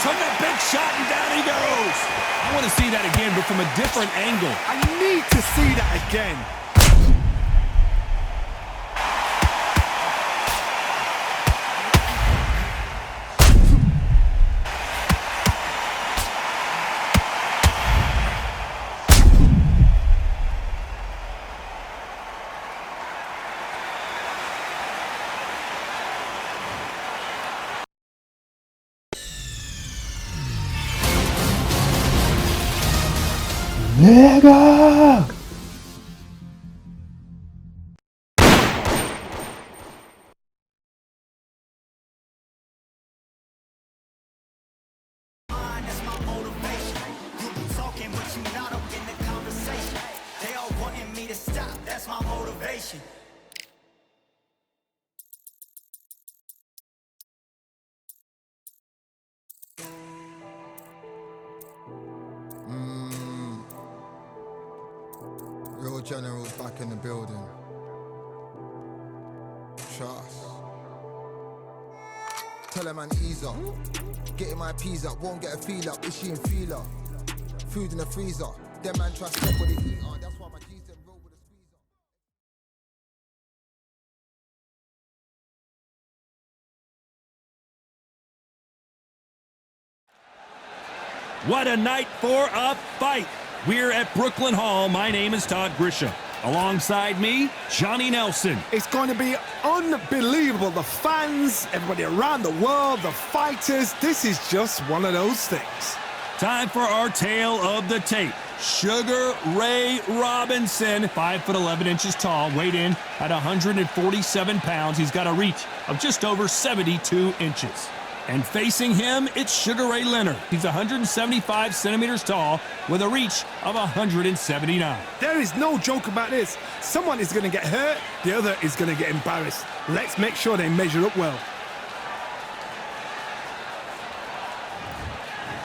took a big shot, and down he goes. I want to see that again, but from a different angle. I need to see that again. Nigga! Real generals back in the building. Trust. Tell a man ease up. Getting my peas up, won't get a feel up. Is she in feeler? Food in the freezer. Them man trust step with the heater. That's why my G's them roll with a squeezer. What a night for a fight. We're at Brooklyn Hall. My name is Todd Grisham. Alongside me, Johnny Nelson. It's going to be unbelievable. The fans, everybody around the world, the fighters. This is just one of those things. Time for our tale of the tape. Sugar Ray Robinson, 5'11" tall, weighed in at 147 pounds. He's got a reach of just over 72 inches. And facing him, it's Sugar Ray Leonard. He's 175 centimeters tall with a reach of 179. There is no joke about this. Someone is going to get hurt, the other is going to get embarrassed. Let's make sure they measure up well.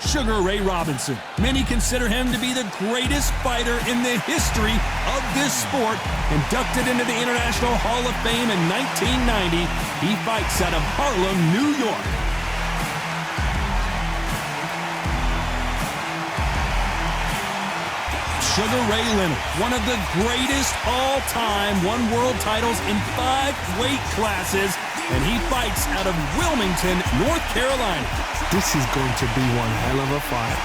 Sugar Ray Robinson. Many consider him to be the greatest fighter in the history of this sport. Inducted into the International Hall of Fame in 1990, he fights out of Harlem, New York. Sugar Ray Leonard, one of the greatest all-time, won world titles in 5 weight classes, and he fights out of Wilmington, North Carolina. This is going to be one hell of a fight.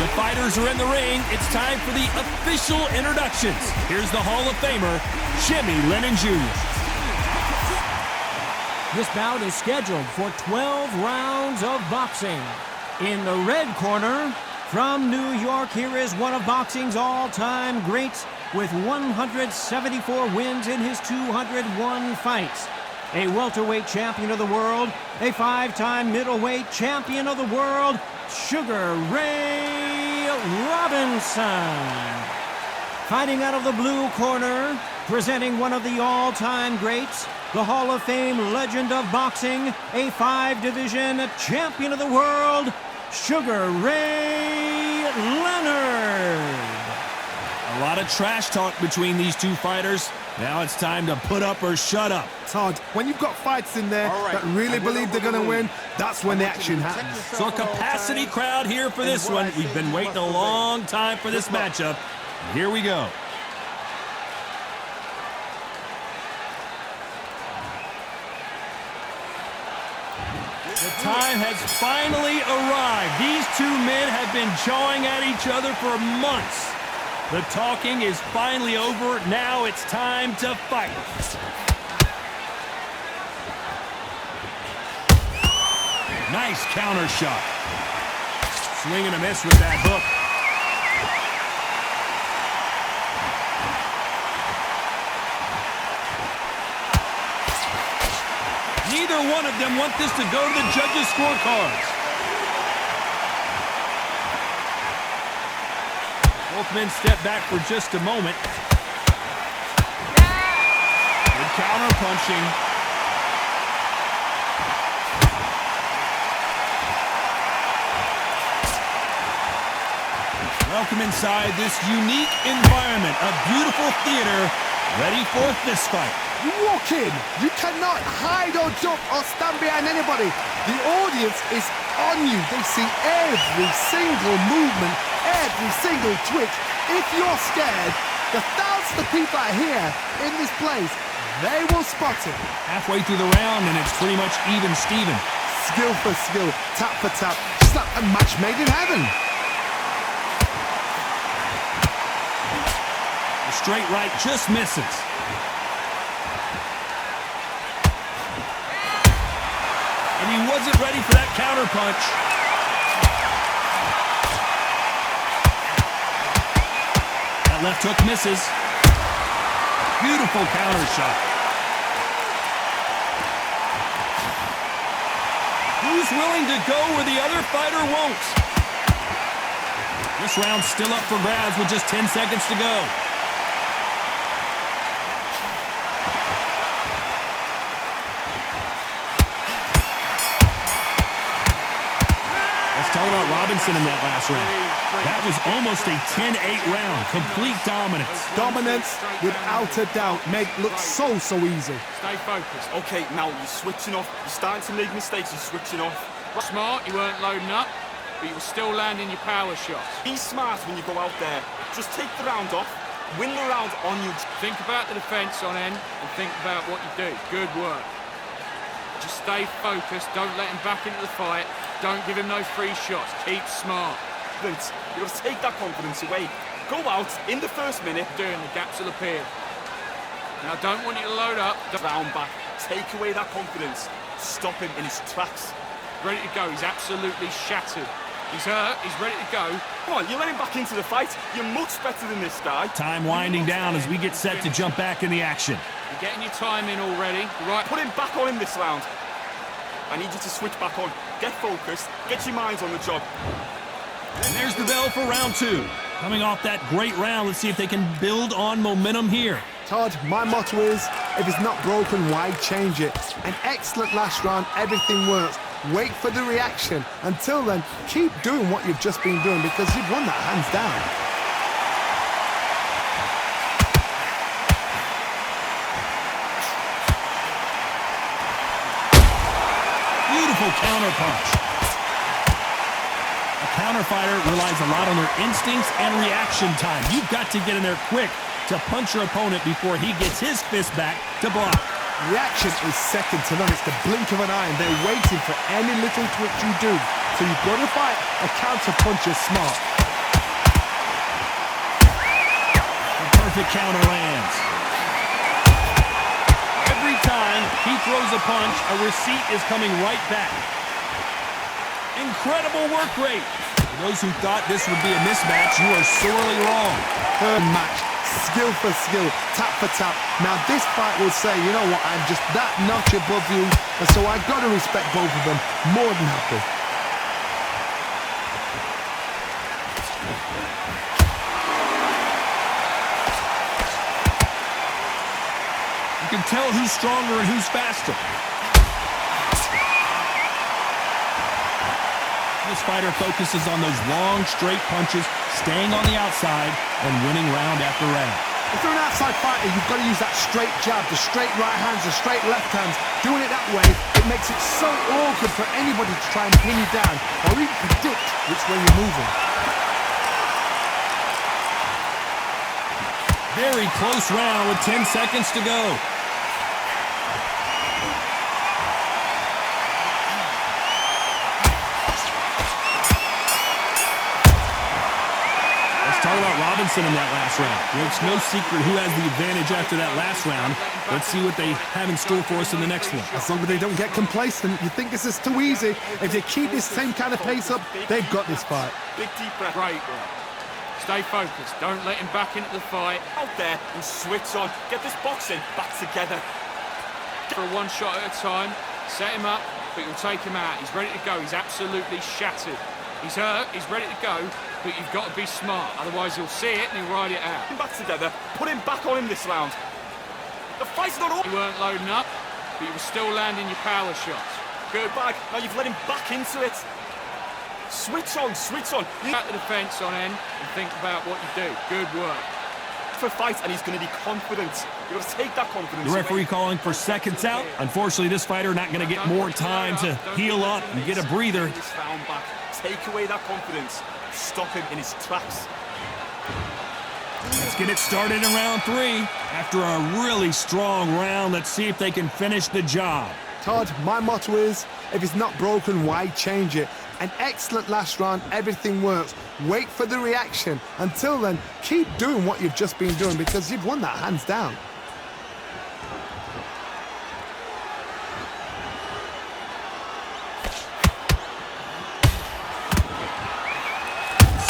The fighters are in the ring. It's time for the official introductions. Here's the Hall of Famer, Jimmy Lennon Jr. This bout is scheduled for 12 rounds of boxing. In the red corner, from New York, here is one of boxing's all-time greats with 174 wins in his 201 fights. A welterweight champion of the world, a 5-time middleweight champion of the world, Sugar Ray Robinson. Fighting out of the blue corner, presenting one of the all-time greats, the Hall of Fame legend of boxing, a 5-division champion of the world, Sugar Ray Leonard. A lot of trash talk between these two fighters. Now it's time to put up or shut up. Todd, when you've got fighters in there that really believe they're going to win, that's when the action happens. So a capacity crowd here for this one. We've been waiting a long time for this matchup. Here we go. The time has finally arrived. These two men have been jawing at each other for months. The talking is finally over. Now it's time to fight. Nice counter shot. Swing and a miss with that hook. Neither one of them want this to go to the judges' scorecards. Both men step back for just a moment. Good counter punching. Welcome inside this unique environment, a beautiful theater, ready for this fight. You walk in, you cannot hide or jump or stand behind anybody. The audience is on you. They see every single movement, every single twitch. If you're scared, the thousands of people out here in this place, they will spot it. Halfway through the round, and it's pretty much even Steven. Skill for skill, tap for tap, just like a match made in heaven. The straight right just misses. And he wasn't ready for that counter punch. That left hook misses. Beautiful counter shot. Who's willing to go where the other fighter won't? This round's still up for grabs with just 10 seconds to go. Let's talk about Robinson in that last round. That was almost a 10-8 round. Complete dominance. Dominance, without a doubt, made it look so easy. Stay focused. Okay, now you're switching off. You're starting to make mistakes. You're switching off. Smart, you weren't loading up, but you were still landing your power shots. Be smart when you go out there. Just take the round off. Win the round on you. Think about the defense on end and think about what you do. Good work. Just stay focused. Don't let him back into the fight. Don't give him those free shots. Keep smart. Vince, you've got to take that confidence away. Go out in the first minute. Doing the gaps will appear. Now, I don't want you to load up. Round back. Take away that confidence. Stop him in his tracks. Ready to go. He's absolutely shattered. He's hurt. He's ready to go. Come on, you let him back into the fight. You're much better than this guy. Time winding down as we get set to jump back in the action. You're getting your time in already. Right. Put him back on in this round. I need you to switch back on. Get focused. Get your minds on the job. And there's the bell for round two. Coming off that great round, let's see if they can build on momentum here. Todd, my motto is, if it's not broken, why change it? An excellent last round, everything works. Wait for the reaction. Until then, keep doing what you've just been doing because you've won that hands down. Beautiful counter punch. A counter fighter relies a lot on their instincts and reaction time. You've got to get in there quick to punch your opponent before he gets his fist back to block. Reaction is second to none. It's the blink of an eye and they're waiting for any little twitch you do. So you've got to fight a counter punch is smart. The perfect counter lands. Every time he throws a punch, a receipt is coming right back. Incredible work rate. For those who thought this would be a mismatch, you are sorely wrong. Third match, skill for skill, tap for tap. Now this fight will say, you know what, I'm just that notch above you, and so I've got to respect both of them more than happy. You can tell who's stronger and who's faster. This fighter focuses on those long, straight punches, staying on the outside and winning round after round. If you're an outside fighter, you've got to use that straight jab, the straight right hands, the straight left hands. Doing it that way, it makes it so awkward for anybody to try and pin you down or even predict which way you're moving. Very close round with 10 seconds to go. Talk about Robinson in that last round. It's no secret who has the advantage after that last round. Let's see what they have in store for us in the next one. As long as they don't get complacent, you think this is too easy. If they keep this same kind of pace up, they've got this fight. Big deep breath. Great work. Stay focused. Don't let him back into the fight. Out there and switch on. Get this boxing back together. For a one shot at a time. Set him up, but you'll take him out. He's ready to go. He's absolutely shattered. He's hurt. He's ready to go. But you've got to be smart, otherwise he'll see it and he'll ride it out. Put him back together. Put him back on in this round. The fight's not over. You weren't loading up, but you were still landing your power shots. Good bag. Now you've let him back into it. Switch on, switch on. Back the defense on end and think about what you do. Good work. for fight, and he's going to be confident. You've got to take that confidence. The referee calling for seconds out. Unfortunately, this fighter not going to get more time to heal up and get a breather. Take away that confidence. Stop him in his tracks. Let's get it started in round 3. After a really strong round, let's see if they can finish the job. Todd, my motto is, if it's not broken, why change it? An excellent last round, everything works. Wait for the reaction. Until then, keep doing what you've just been doing because you've won that hands down.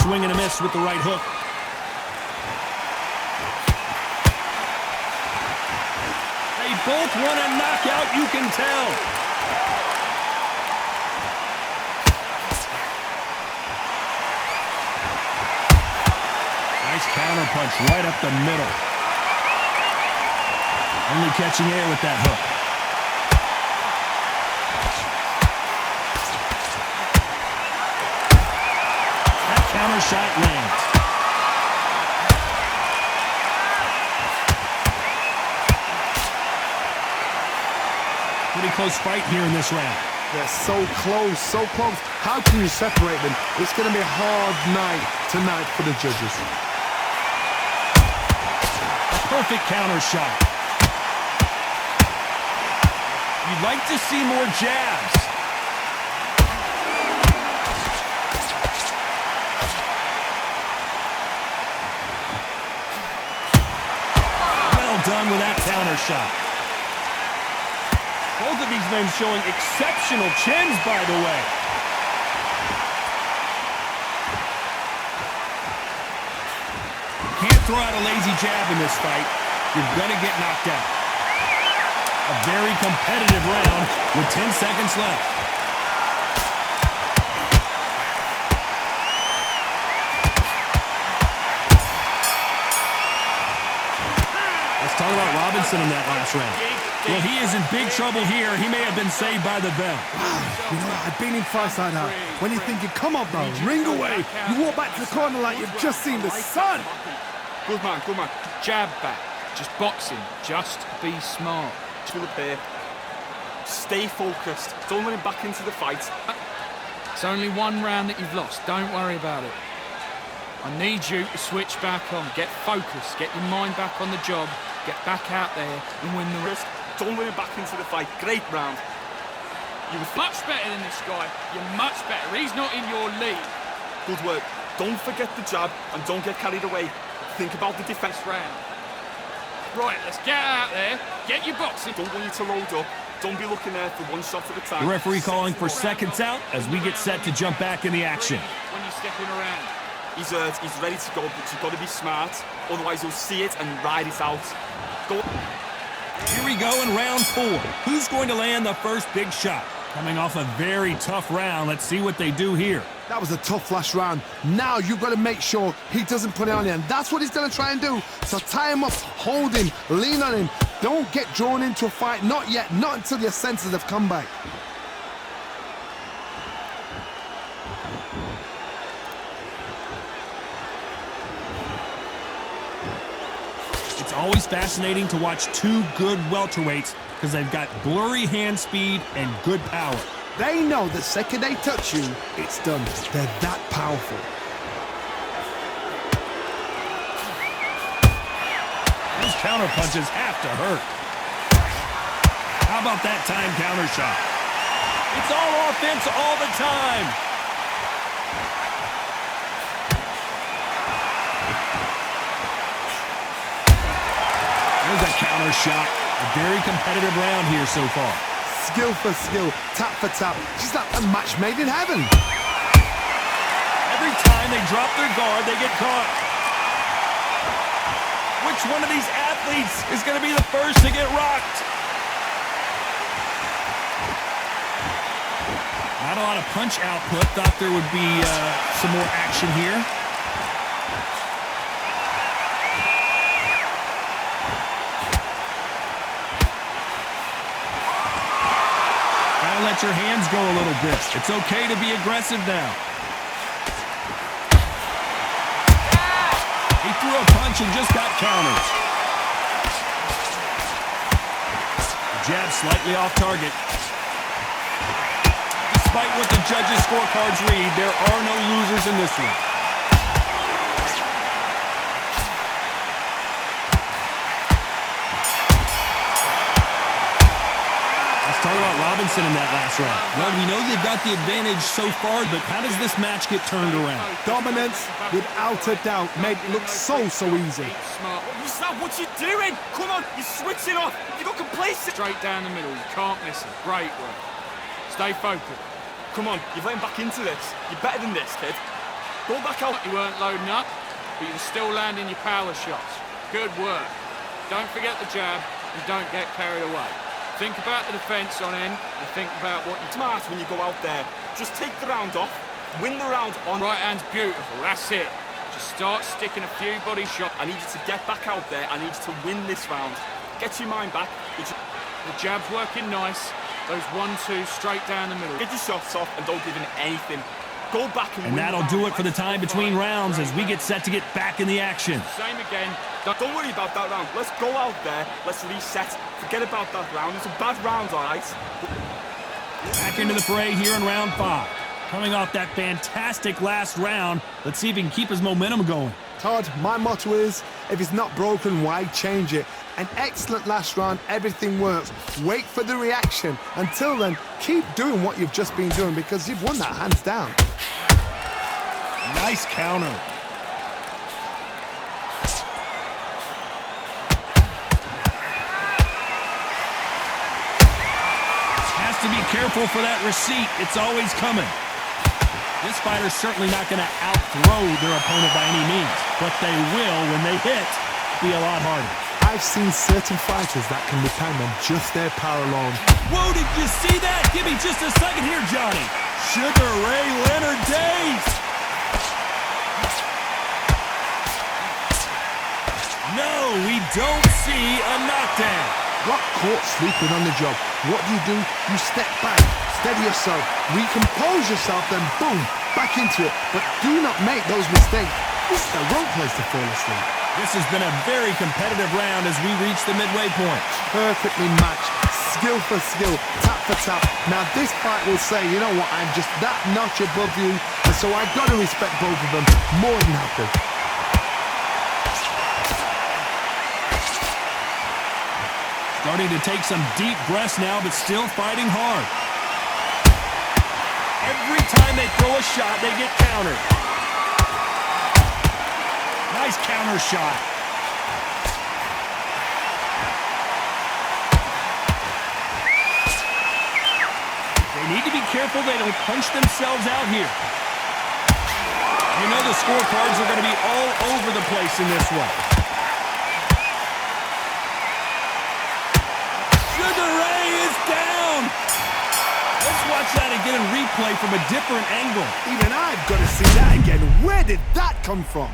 Swing and a miss with the right hook. They both want a knockout, you can tell. Nice counter punch right up the middle. Only catching air with that hook. That counter shot lands. Pretty close fight here in this round. They're so close, so close. How can you separate them? It's going to be a hard night tonight for the judges. Perfect counter shot. You'd like to see more jabs. Well done with that counter shot. Both of these men showing exceptional chins, by the way. Can't throw out a lazy jab in this fight. You're going to get knocked out. A very competitive round with 10 seconds left. Let's talk about Robinson in that last round. Well, he is in big trouble here. He may have been saved by the bell. You know, I've been in fights like that. When you're thinking, come on, bro, ring away. You walk back to the corner like you've just seen the sun. Good man, good man. Jab back. Just boxing. Just be smart. To the pair. Stay focused. Don't let him back into the fight. It's only one round that you've lost. Don't worry about it. I need you to switch back on. Get focused. Get your mind back on the job. Get back out there and win the rest. Don't let him back into the fight. Great round. You were much better than this guy. You're much better. He's not in your league. Good work. Don't forget the jab and don't get carried away. Think about the defense round. Right, let's get out there. Get your boxing. Don't want you to load up. Don't be looking there for one shot at a time. The referee calling for seconds out as we get set to jump back in the action. When you're stepping around. He's hurt. He's ready to go, but you've got to be smart. Otherwise, you'll see it and ride it out. Go. Here we go in round 4. Who's going to land the first big shot? Coming off a very tough round. Let's see what they do here. That was a tough last round. Now you've got to make sure he doesn't put it on you, and that's what he's going to try and do. So tie him up, hold him, lean on him. Don't get drawn into a fight. Not yet. Not until your senses have come back. It's always fascinating to watch two good welterweights because they've got blurry hand speed and good power. They know the second they touch you, it's done. They're that powerful. Those counter punches have to hurt. How about that time counter shot? It's all offense all the time. There's a counter shot. A very competitive round here so far. Skill for skill, tap for tap, just like a match made in heaven. Every time they drop their guard, they get caught. Which one of these athletes is going to be the first to get rocked? Not a lot of punch output. Thought there would be some more action here. Let your hands go a little bit. It's okay to be aggressive now. He threw a punch punch and just got countered. Jab slightly off target. Despite what the judges' scorecards read, there are no losers in this one. Let's talk about Robinson in that last round. Well, we know they've got the advantage so far, but how does this match get turned around? Dominance, without a doubt, made it look so easy. What you doing? Come on, you're switching off. You got complacent. Straight down the middle. You can't miss it. Great work. Stay focused. Come on, you've let him back into this. You're better than this, kid. Go back out. You weren't loading up, but you were still landing your power shots. Good work. Don't forget the jab and don't get carried away. Think about the defense on end and think about what you're Smart when you go out there. Just take the round off, win the round on. Right hand's beautiful, that's it. Just start sticking a few body shots. I need you to get back out there. I need you to win this round. Get your mind back. The jab's working nice. Those 1-2 straight down the middle. Get your shots off and don't give in anything. Go back and win that'll the round. do it for the time between rounds as we get set to get back in the action. Same again. Don't worry about that round. Let's go out there. Let's reset. Forget about that round. It's a bad round, all right? Back into the fray here in round 5. Coming off that fantastic last round, let's see if he can keep his momentum going. Todd, my motto is, if it's not broken, why change it? An excellent last round, everything works. Wait for the reaction. Until then, keep doing what you've just been doing because you've won that hands down. Nice counter. Has to be careful for that receipt. It's always coming. This fighter's certainly not going to out-throw their opponent by any means, but they will, when they hit, be a lot harder. I've seen certain fighters that can depend on just their power alone. Whoa, did you see that? Give me just a second here, Johnny. Sugar Ray Leonard days. No, we don't see a knockdown. Got caught sleeping on the job. What do? You step back, steady yourself, recompose yourself, then boom, back into it. But do not make those mistakes. This is the wrong place to fall asleep. This has been a very competitive round as we reach the midway point. Perfectly matched, skill for skill, tap for tap. Now this fight will say, you know what, I'm just that notch above you, and so I've got to respect both of them more than happy. Starting to take some deep breaths now, but still fighting hard. Every time they throw a shot, they get countered. Nice counter shot. They need to be careful they don't punch themselves out here. You know the scorecards are going to be all over the place in this one. Sugar Ray is down. Let's watch that again in replay from a different angle. Even I've got to see that again. Where did that come from?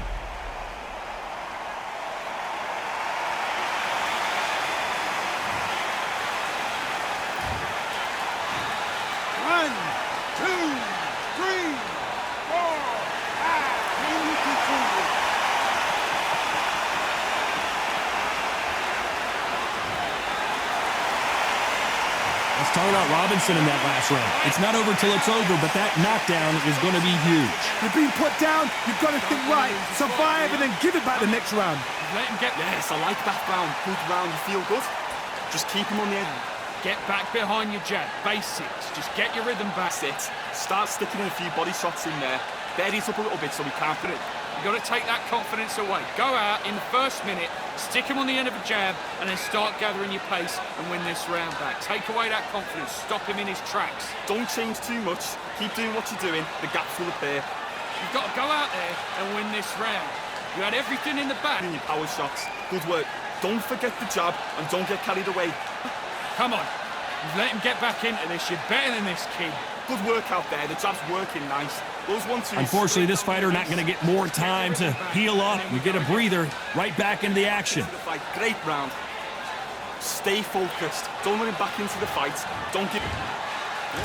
Let's talk about Robinson in that last round. It's not over till it's over, but that knockdown is going to be huge. You've been put down, you've got to think right, survive and then give it back the next round. Let him get... Yes, I like that round. Good round, you feel good. Just keep him on the end. Get back behind your jab. Basics. Just get your rhythm back. That's it. Start sticking in a few body shots in there. Bury it up a little bit so we can't put it. You've got to take that confidence away. Go out in the first minute, stick him on the end of a jab, and then start gathering your pace and win this round back. Take away that confidence. Stop him in his tracks. Don't change too much. Keep doing what you're doing. The gaps will appear. You've got to go out there and win this round. You had everything in the back. Doing your power shots. Good work. Don't forget the jab and don't get carried away. Come on. You've let him get back into this. You're better than this, kid. Good work out there. The jab's working nice. Those 1-2. Unfortunately, this fighter not going to get more time to heal up. We get a breather right back into the action. Great round. Stay focused. Don't let him back into the fight. Don't give...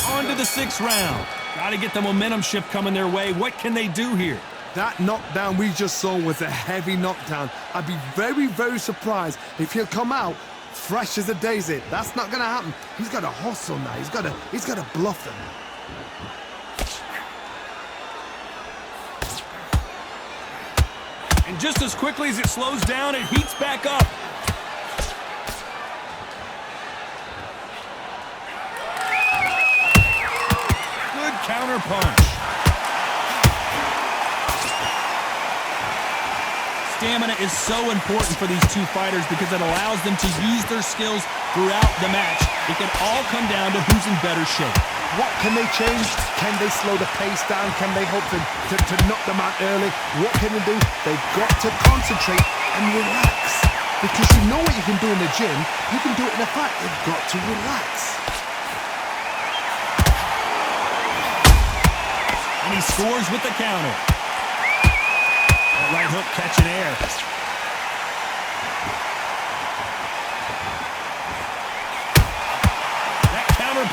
On to the 6th round. Got to get the momentum shift coming their way. What can they do here? That knockdown we just saw was a heavy knockdown. I'd be very, very surprised if he'll come out fresh as a daisy. That's not going to happen. He's got to hustle now. He's got to bluff them. And just as quickly as it slows down, it heats back up. Good counter punch. Stamina is so important for these two fighters because it allows them to use their skills throughout the match. It can all come down to who's in better shape. What can they change? Can they slow the pace down? Can they hope to knock them out early? What can they do? They've got to concentrate and relax. Because you know what you can do in the gym, you can do it in a fight. They've got to relax. And he scores with the counter. That right hook catching air.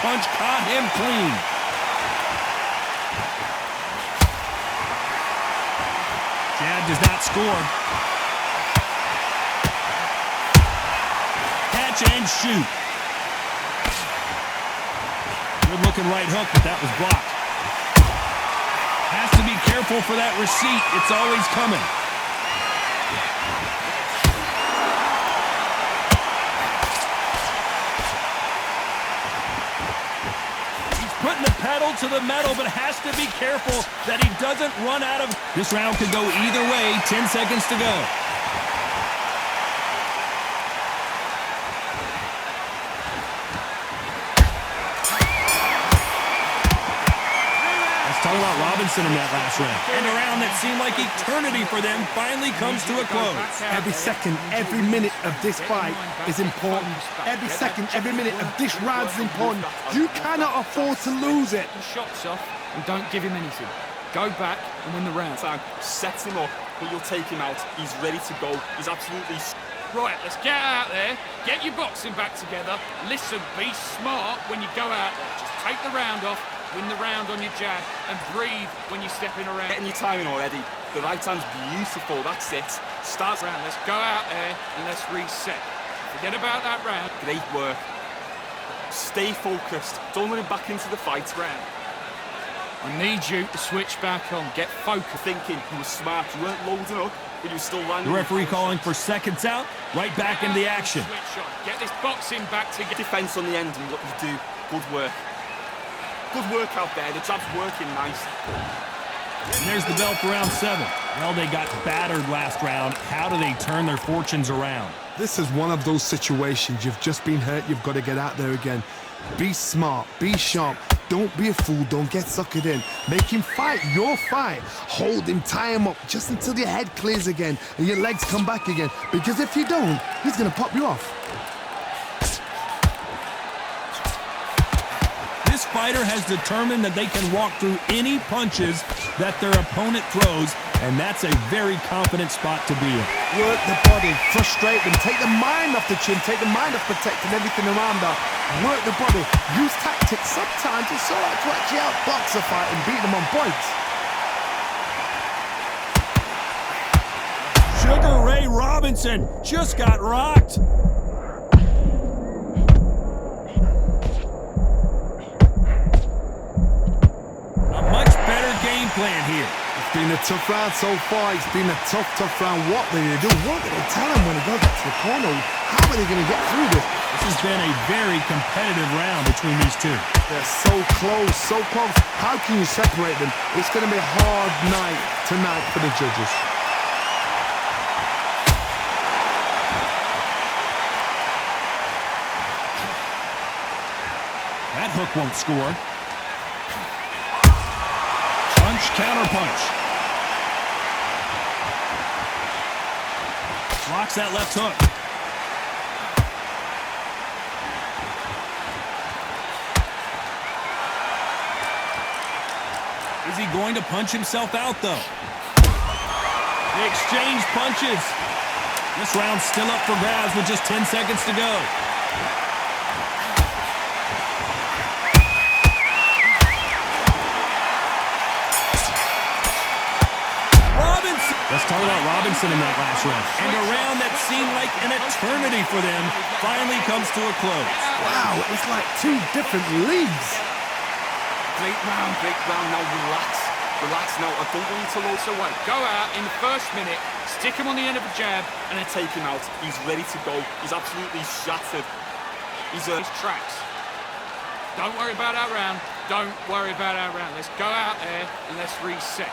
Punch caught him clean. Jab does not score. Catch and shoot. Good looking right hook, but that was blocked. Has to be careful for that receipt. It's always coming. Putting the pedal to the metal, but has to be careful that he doesn't run out of... This round could go either way. 10 seconds to go. Let's talk about Robinson in that last round. And a round that seemed like eternity for them finally comes to a close. Every second, every minute of this fight is important. Every second, every minute of this round is important. You cannot afford to lose it. Shots off and don't give him anything. Go back and win the round. Set him up, but you'll take him out. He's ready to go. He's absolutely... Right, let's get out there, get your boxing back together. Listen, be smart when you go out there. Just take the round off, win the round on your jab, and breathe when you're stepping around. Getting your timing already. The right hand's beautiful, that's it. Start round, let's go out there and let's reset. Forget about that round. Great work. Stay focused. Don't let him back into the fight round. I need you to switch back on. Get focused. Thinking you were smart. You weren't loading up, but you were still landing. The referee calling for seconds out. Right back into the action. Switch on. Get this boxing back together. Defense on the end and what you do. Good work. Good work out there. The jab's working nice. And there's the bell for round 7. Well, they got battered last round. How do they turn their fortunes around? This is one of those situations. You've just been hurt. You've got to get out there again. Be smart. Be sharp. Don't be a fool. Don't get suckered in. Make him fight your fight. Hold him. Tie him up just until your head clears again and your legs come back again. Because if you don't, he's going to pop you off. This fighter has determined that they can walk through any punches that their opponent throws, and that's a very confident spot to be in. Work the body, frustrate them, take the mind off the chin, take the mind off protecting everything around her. Work the body, use tactics sometimes to sort out to actually outbox a fight and beat them on points. Sugar Ray Robinson just got rocked. Plan here. It's been a tough round so far. It's been a tough round. What are they going to do? What are they tell him when he goes back to the corner? How are they going to get through this? This has been a very competitive round between these two. They're so close, so close. How can you separate them? It's going to be a hard night tonight for the judges. That hook won't score. Counter punch. Blocks that left hook. Is he going to punch himself out, though? They exchange punches. This round's still up for grabs with just 10 seconds to go. Let's talk about Robinson in that last round. And a round that seemed like an eternity for them finally comes to a close. Wow, it's like two different leagues. Great round, great round. Now relax. Relax now. I don't want you to lose away. Go out in the first minute, stick him on the end of a jab, And then take him out. He's ready to go. He's absolutely shattered. He's his tracks. Don't worry about our round. Don't worry about our round. Let's go out there and let's reset.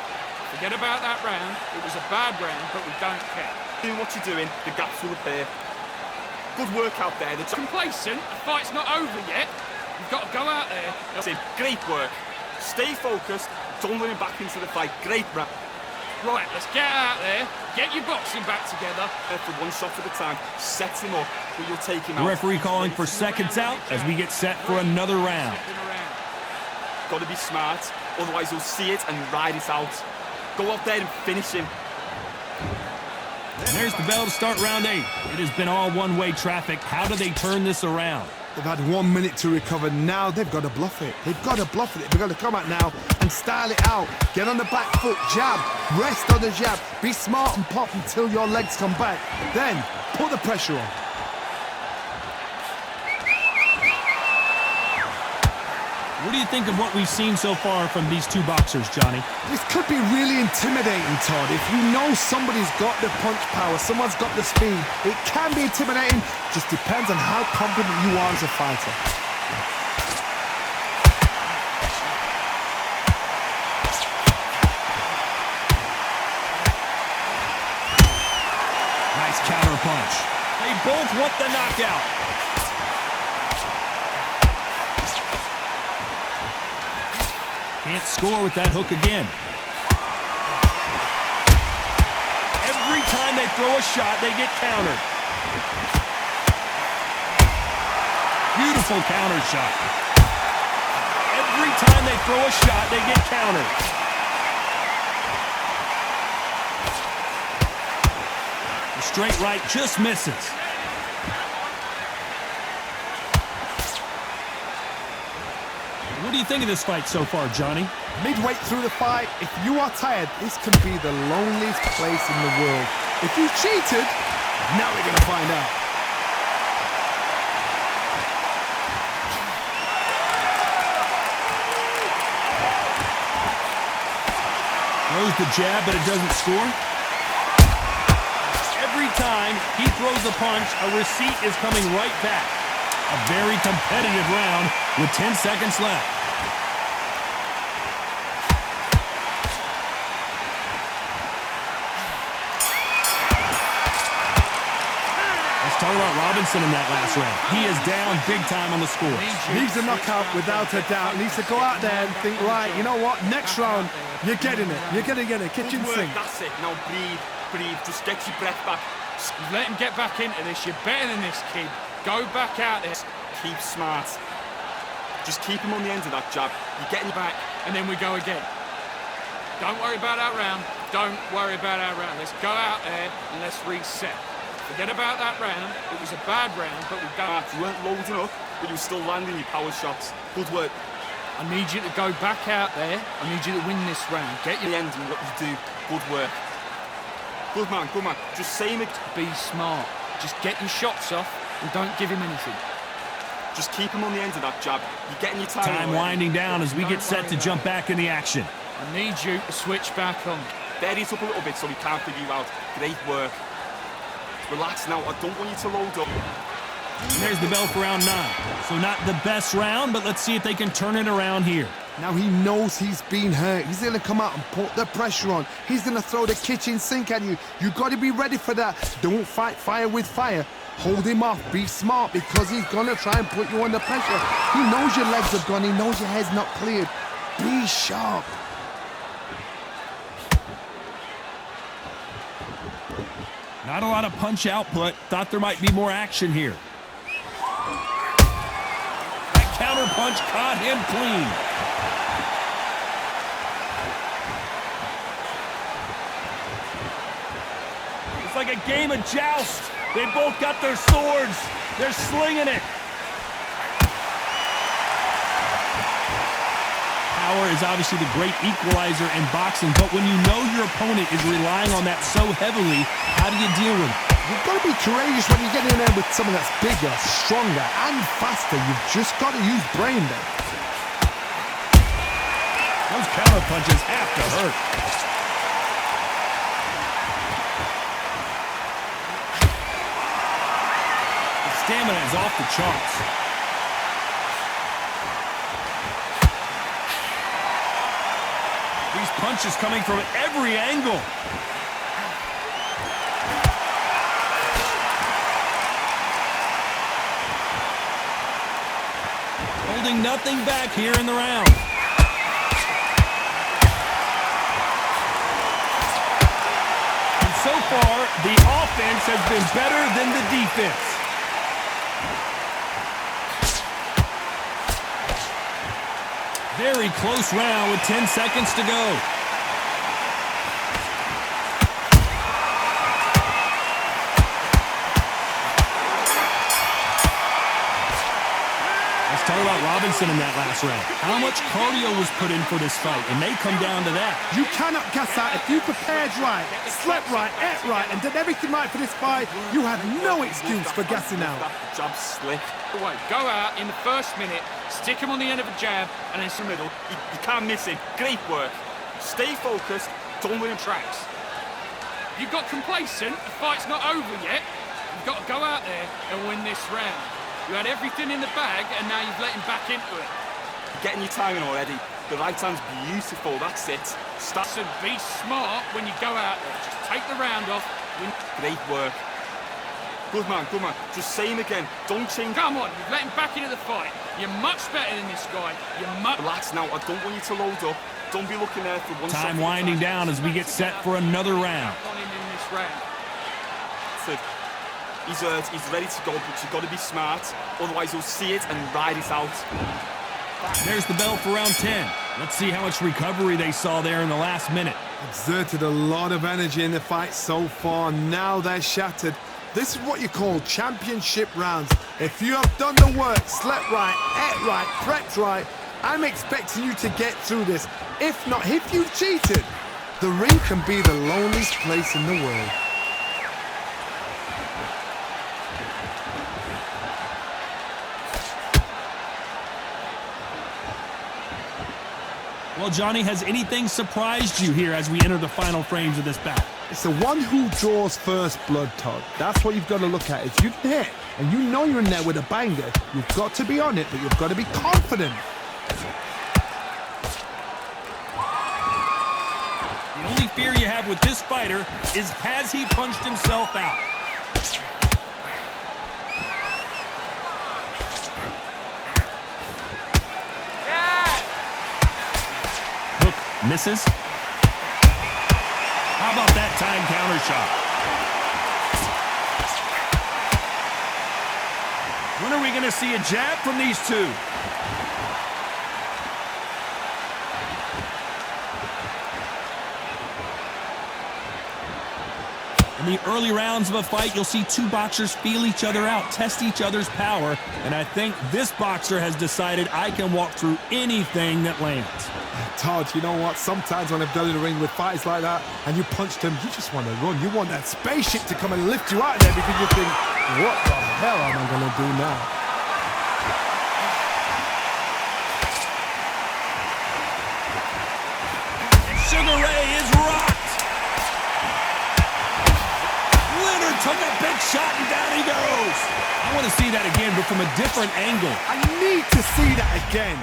Forget about that round. It was a bad round, but we don't care. doing what you're doing. The gaps will appear. Good work out there. The Complacent. The fight's not over yet. You've got to go out there. That's it. Great work. Stay focused. Don't run him back into the fight. Great round. Right, let's get out there. Get your boxing back together. For one shot at a time. Set him up, but you'll take him The out. referee calling for seconds out as we get set for another round. Got to be smart, otherwise you'll see it and ride it out. Go out there and finish him. And there's the bell to start round 8. It has been all one-way traffic. How do they turn this around? They've had 1 minute to recover. Now they've got to bluff it. They've got to bluff it. They've got to come out now and style it out. Get on the back foot, jab, rest on the jab. Be smart and pop until your legs come back. Then put the pressure on. What do you think of what we've seen so far from these two boxers, Johnny? This could be really intimidating, Todd. If you know somebody's got the punch power, someone's got the speed, it can be intimidating. Just depends on how confident you are as a fighter. Nice counter punch. They both want the knockout. Can't score with that hook again. Every time they throw a shot, they get countered. Beautiful counter shot. Every time they throw a shot, they get countered. The straight right just misses. What do you think of this fight so far, Johnny? Midway through the fight, if you are tired, this can be the loneliest place in the world. If you cheated, now we're going to find out. Throws the jab, but it doesn't score. Every time he throws a punch, a receipt is coming right back. A very competitive round with 10 seconds left. Let's talk about Robinson in that last round. He is down big time on the score. Needs a knockout without a doubt. Needs to go out there and think, right, you know what, next round, you're getting it. You're going to get it. Kitchen Good work, sink. that's it. Now breathe, breathe. Just get your breath back. Let him get back into this. You're better than this, kid. Go back out there. Keep smart. Just keep him on the end of that jab. You're getting back. And then we go again. Don't worry about our round. Don't worry about our round. Let's go out there and let's reset. Forget about that round. It was a bad round, but we don't. You weren't loading up, but you were still landing your power shots. Good work. I need you to go back out there. I need you to win this round. Get The your end in what you do. Good work. Good man, good man. Just say him. be smart. Just get your shots off and don't give him anything. Just keep him on the end of that jab. You're getting your time. Time away. winding down as we get set to jump back in the action. I need you to switch back on. Vary it up a little bit so we can't figure you out. Great work. Relax now. I don't want you to load up. And there's the bell for round 9. So not the best round, but let's see if they can turn it around here. Now he knows he's been hurt. He's going to come out and put the pressure on. He's going to throw the kitchen sink at you. You've got to be ready for that. Don't fight fire with fire. Hold him off. Be smart because he's going to try and put you under pressure. He knows your legs have gone. He knows your head's not cleared. Be sharp. Not a lot of punch output. Thought there might be more action here. That counter punch caught him clean. It's like a game of joust. They both got their swords. They're slinging it. power is obviously the great equalizer in boxing, but when you know your opponent is relying on that so heavily, how do you deal with it? You've got to be courageous when you get in there with someone that's bigger, stronger, and faster. You've just got to use brain there. Those counter punches have to hurt. The stamina is off the charts. These punches coming from every angle. Holding nothing back here in the round. And so far, the offense has been better than the defense. Very close round with 10 seconds to go. Let's talk about Robinson in that last round. How much cardio was put in for this fight? It may come down to that. You cannot gas out. If you prepared right, slept right, ate right, and did everything right for this fight, you have no excuse for gassing out. Jab slick. Away. Go out in the first minute, stick him on the end of a jab, and then some middle. You can't miss it. Great work. Stay focused. Don't win tracks. You got complacent. The fight's not over yet. You've got to go out there and win this round. You had everything in the bag, and now you've let him back into it. Getting your timing already. The right hand's beautiful. That's it. Start. So be smart when you go out there. Just take the round off. Win. Great work. Good man, good man. Just say him again. Don't change. Come on, you've let him back into the fight. You're much better than this guy. You're much. Relax now. I don't want you to load up. Don't be looking there for one Time second. winding down as we get set for another round. On him in this round. That's it. He's hurt. He's ready to go, but you've got to be smart. Otherwise, you'll see it and ride it out. There's the bell for round 10. Let's see how much recovery they saw there in the last minute. Exerted a lot of energy in the fight so far. Now they're shattered. This is what you call championship rounds. If you have done the work, slept right, ate right, prepped right, I'm expecting you to get through this. If not, if you've cheated, the ring can be the loneliest place in the world. Well, Johnny, has anything surprised you here as we enter the final frames of this bout? It's the one who draws first blood, Todd. That's what you've got to look at. If you hit and you know you're in there with a banger, you've got to be on it, but you've got to be confident. The only fear you have with this fighter is, has he punched himself out? Hook misses. How about that time counter shot? When are we going to see a jab from these two? In the early rounds of a fight, you'll see two boxers feel each other out, test each other's power, and I think this boxer has decided I can walk through anything that lands. Todd, you know what? Sometimes when I've done in the ring with fights like that and you punched him, you just want to run. You want that spaceship to come and lift you out of there because you think, what the hell am I going to do now? Sugar Ray is rocked. Leonard took a big shot and down he goes. I want to see that again, but from a different angle. I need to see that again.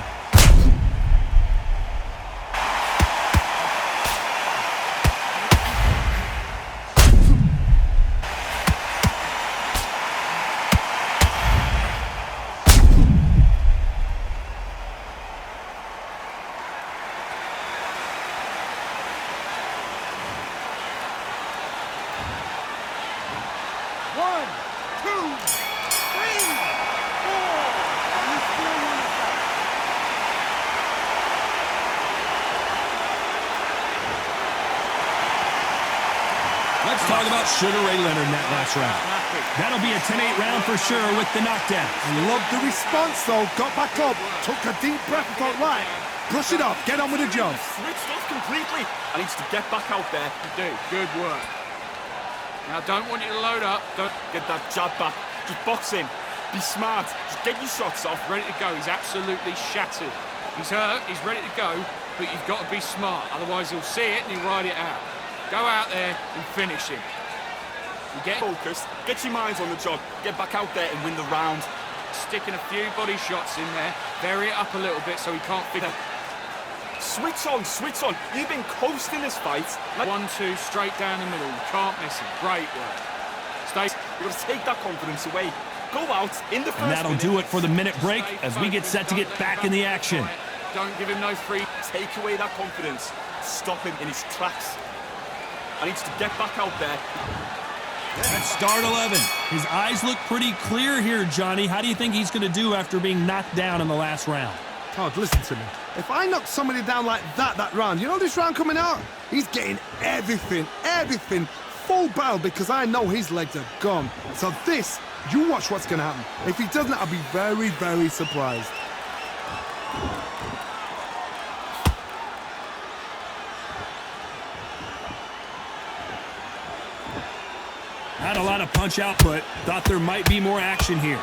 Let's talk about Sugar Ray Leonard in that last round. That'll be a 10-8 round for sure with the knockdown. I love the response though. Got back up, took a deep breath and thought, right, Brush it off. Get on with the job. Switched off completely. I needs to get back out there. You do. Good work. Now, don't want you to load up. Don't Get that jab back. Just box in. Be smart. Just get your shots off. ready to go. He's absolutely shattered. He's hurt. He's ready to go. But you've got to be smart. Otherwise, he'll see it and he'll ride it out. Go out there and finish him. You get Focused. Get your minds on the job. Get back out there and win the round. sticking a few body shots in there. Vary it up a little bit so he can't fit. Switch on, switch on. You've been coasting this fight. Like 1-2 straight down the middle. You can't miss him. Great work. Stay. you've got to take that confidence away. Go out in the first And that'll minute. do it for the minute break as we get set to get back in the action. Don't give him no free. Take away that confidence. Stop him in his tracks. I need to get back out there. That's start 11. His eyes look pretty clear here, Johnny. How do you think he's going to do after being knocked down in the last round? Todd, listen to me. If I knock somebody down like that round, you know this round coming out? He's getting everything, full barrel because I know his legs are gone. So this, you watch what's going to happen. If he doesn't, I'll be very, very surprised. Not a lot of punch output. Thought there might be more action here.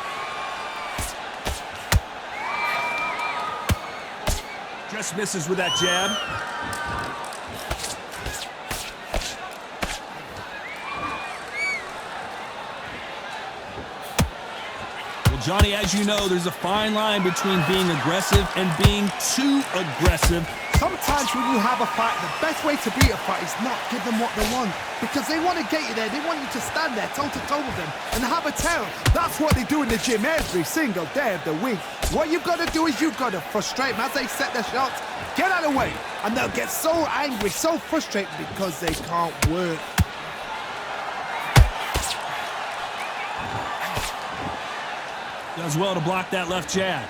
Just misses with that jab. Well, Johnny, as you know, there's a fine line between being aggressive and being too aggressive. Sometimes when you have a fight, the best way to beat a fight is not give them what they want. Because they want to get you there. They want you to stand there toe-to-toe with them and have a tell. That's what they do in the gym every single day of the week. What you've got to do is you've got to frustrate them as they set their shots. Get out of the way. And they'll get so angry, so frustrated because they can't work. Does well to block that left jab.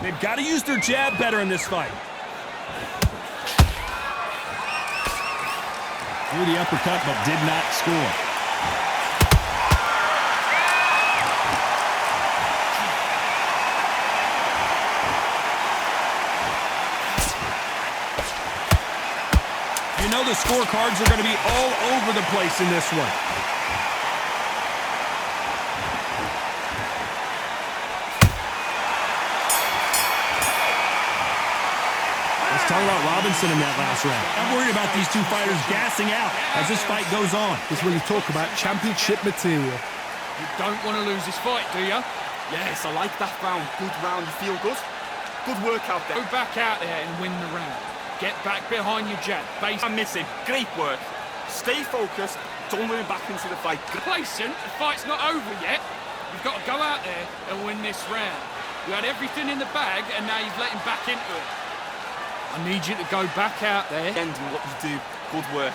They've got to use their jab better in this fight. Threw the uppercut, but did not score. You know the scorecards are going to be all over the place in this one. Talk about Robinson in that last round. I'm worried about these two fighters gassing out as this fight goes on. This is when you talk about championship material. You don't want to lose this fight, do you? Yes, I like that round. Good round. You feel good? Good work out there. Go back out there and win the round. Get back behind your jab. Base. I'm missing. Great work. Stay focused. Don't win back into the fight. Complacent. The fight's not over yet. You've got to go out there and win this round. You had everything in the bag and now you've let him back into it. I need you to go back out there. End what you do. Good work.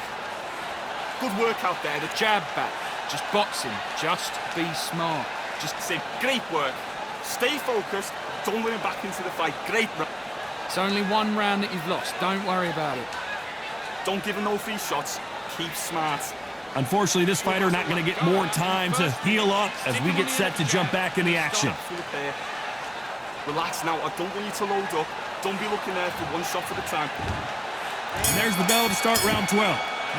Good work out there. The jab back. Just boxing. Just be smart. Just say, great work. Stay focused. Don't win back into the fight. Great. It's only one round that you've lost. Don't worry about it. Don't give him no free shots. Keep smart. Unfortunately, this fighter not going to get more time to heal up as we get set to jump back in the action. Relax now. I don't want you to load up. Don't be looking there for one shot at a time. And there's the bell to start round 12.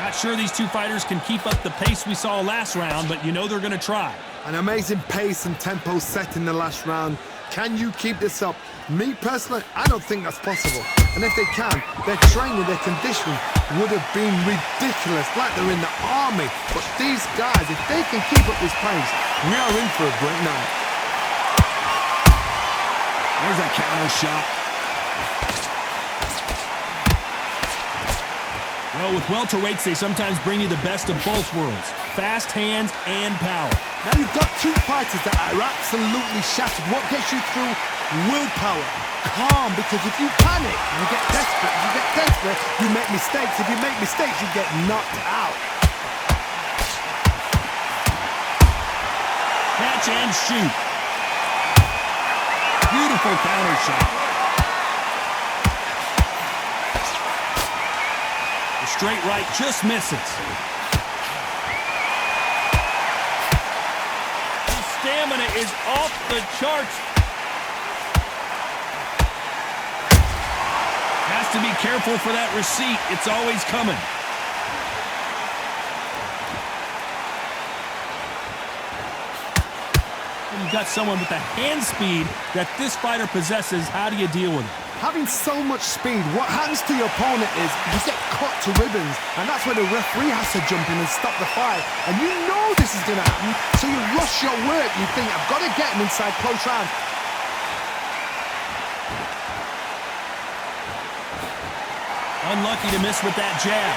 Not sure these two fighters can keep up the pace we saw last round, but you know they're going to try. An amazing pace and tempo set in the last round. Can you keep this up? Me personally, I don't think that's possible. And if they can, their training, their conditioning would have been ridiculous, like they're in the army. But these guys, if they can keep up this pace, we are in for a great night. There's a counter shot. Well, with welterweights, they sometimes bring you the best of both worlds. Fast hands and power. Now you've got two fighters that are absolutely shattered. What gets you through? Willpower. Calm, because if you panic, you get desperate. If you get desperate, you make mistakes. If you make mistakes, you get knocked out. Catch and shoot. Beautiful counter shot. The straight right just misses. stamina is off the charts. Has to be careful for that receipt. It's always coming. When you've got someone with the hand speed that this fighter possesses, how do you deal with it? Having so much speed, what happens to your opponent is you get cut to ribbons, and that's where the referee has to jump in and stop the fight. And you know this is going to happen, so you rush your work. You think, I've got to get him inside close round. Unlucky to miss with that jab.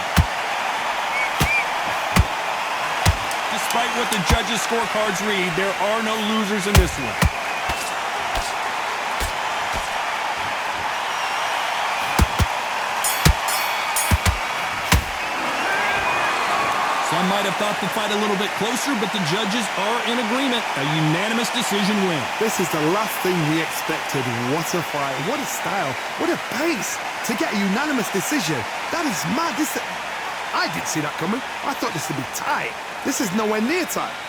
Despite what the judges' scorecards read, there are no losers in this one. Some might have thought the fight a little bit closer, but the judges are in agreement. A unanimous decision win. This is the last thing we expected. What a fight, what a style, what a pace to get a unanimous decision. That is mad. I didn't see that coming. I thought this would be tight. This is nowhere near tight.